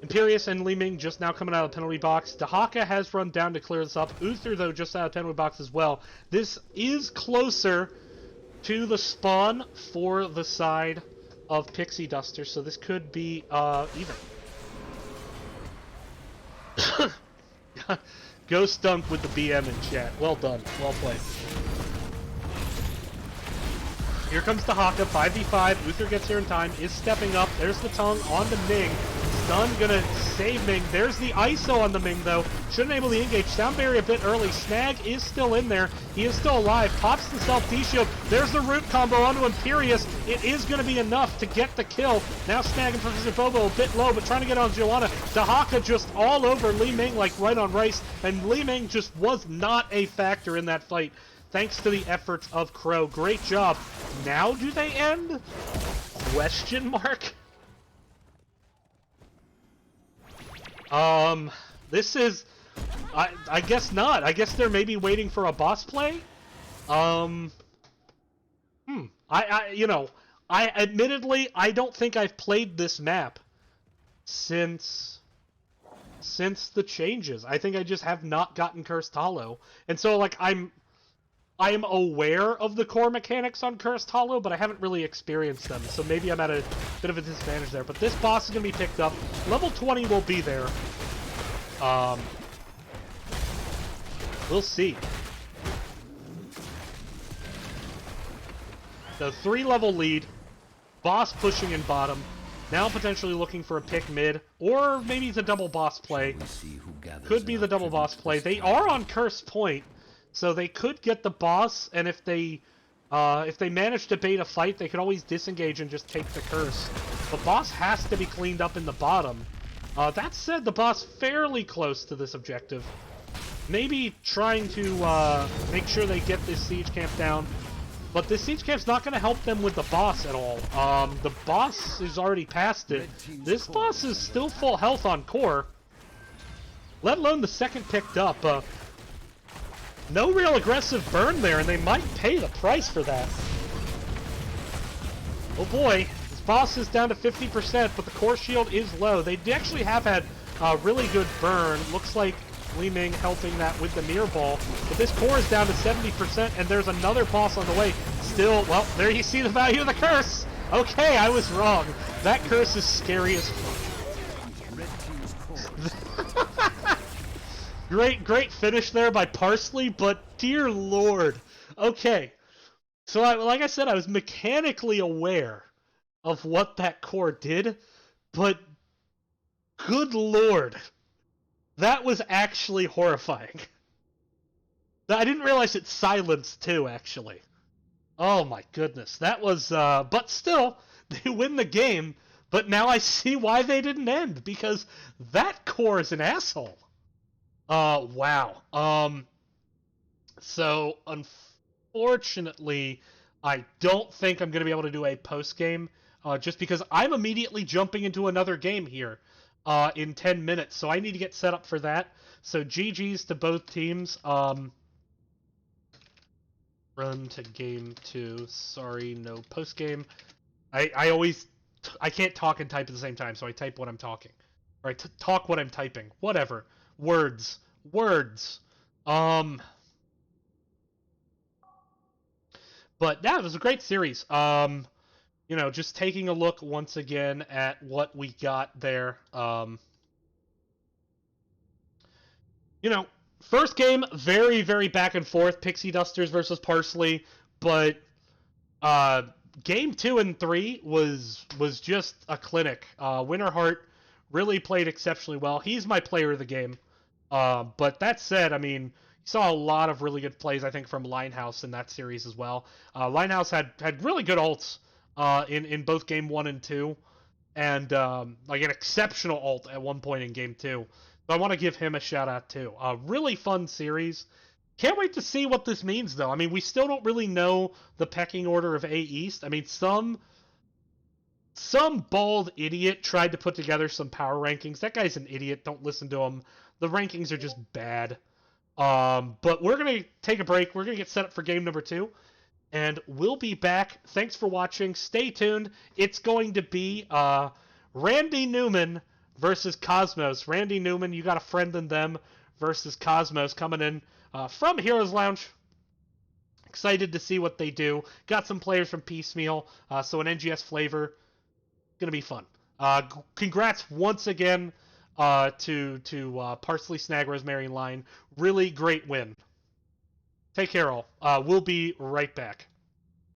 Imperius and Li Ming just now coming out of the penalty box. Dahaka has run down to clear this up. Uther, though, just out of the penalty box as well. This is closer to the spawn for the side of Pixie Duster, so this could be even. Ghost Dunk with the BM in chat. Well done. Well played. Here comes the Haka. 5v5. Uther gets here in time. Is stepping up. There's the tongue on the Ming. Stun gonna save Ming. There's the ISO on the Ming, though. Shouldn't able to engage. Sound barrier a bit early. Snag is still in there. He is still alive. Pops the self-D-shield. There's the root combo onto Imperius. It is going to be enough to get the kill. Now Snag and Professor Bobo a bit low, but trying to get on Joanna. Dahaka just all over Li Ming like right on rice, and Li Ming just was not a factor in that fight. Thanks to the efforts of Crow. Great job. Now do they end? Question mark? This is... I guess not. I guess they're maybe waiting for a boss play? I admittedly, I don't think I've played this map since the changes. I think I just have not gotten Cursed Hollow. And so, like, I am aware of the core mechanics on Cursed Hollow, but I haven't really experienced them, so maybe I'm at a bit of a disadvantage there. But this boss is going to be picked up. Level 20 will be there. We'll see. So 3-level lead. Boss pushing in bottom. Now potentially looking for a pick mid, or maybe it's a double boss play. Could be the double boss play. They are on Curse Point, so they could get the boss, and if they manage to bait a fight, they could always disengage and just take the curse. The boss has to be cleaned up in the bottom. That said, the boss fairly close to this objective. Maybe trying to make sure they get this siege camp down. But this siege camp's not going to help them with the boss at all. The boss is already past it. This boss is still full health on core. Let alone the second picked up. No real aggressive burn there, and they might pay the price for that. Oh boy, this boss is down to 50%, but the core shield is low. They actually have had a really good burn. Looks like Gleaming helping that with the mirror ball. But this core is down to 70%, and there's another boss on the way. Still, well, there you see the value of the curse! Okay, I was wrong. That curse is scary as fuck. Great finish there by Parsley, but dear lord. Okay, so like I said, I was mechanically aware of what that core did, but good lord. That was actually horrifying. I didn't realize it silenced too, actually. Oh my goodness. That was, but still, they win the game, but now I see why they didn't end, because that core is an asshole. Wow. So, unfortunately, I don't think I'm going to be able to do a post-game, just because I'm immediately jumping into another game here. In 10 minutes, so I need to get set up for that. So GG's to both teams. Run to game 2. Sorry, no post game. I can't talk and type at the same time, so I type what I'm talking. Or I talk what I'm typing. Whatever. Words. But yeah, it was a great series. Just taking a look once again at what we got there. First game, very, very back and forth. Pixie Dusters versus Parsley. But game 2 and 3 was just a clinic. Winterheart really played exceptionally well. He's my player of the game. But that said, I mean, you saw a lot of really good plays, I think, from Linehouse in that series as well. Linehouse had really good ults. In both game 1 and 2, and like an exceptional ult at one point in game 2. So I want to give him a shout out too. Really fun series. Can't wait to see what this means though. I mean, we still don't really know the pecking order of A East. I mean, some bald idiot tried to put together some power rankings. That guy's an idiot. Don't listen to him. The rankings are just bad. But we're going to take a break. We're going to get set up for game number 2. And we'll be back. Thanks for watching. Stay tuned. It's going to be Randy Newman versus Cosmos. Randy Newman, you got a friend in them, versus Cosmos coming in from Heroes Lounge. Excited to see what they do. Got some players from Piecemeal, so an NGS flavor. Going to be fun. Congrats once again to ParsleySnagRosemany line. Really great win. Take care, all. We'll be right back.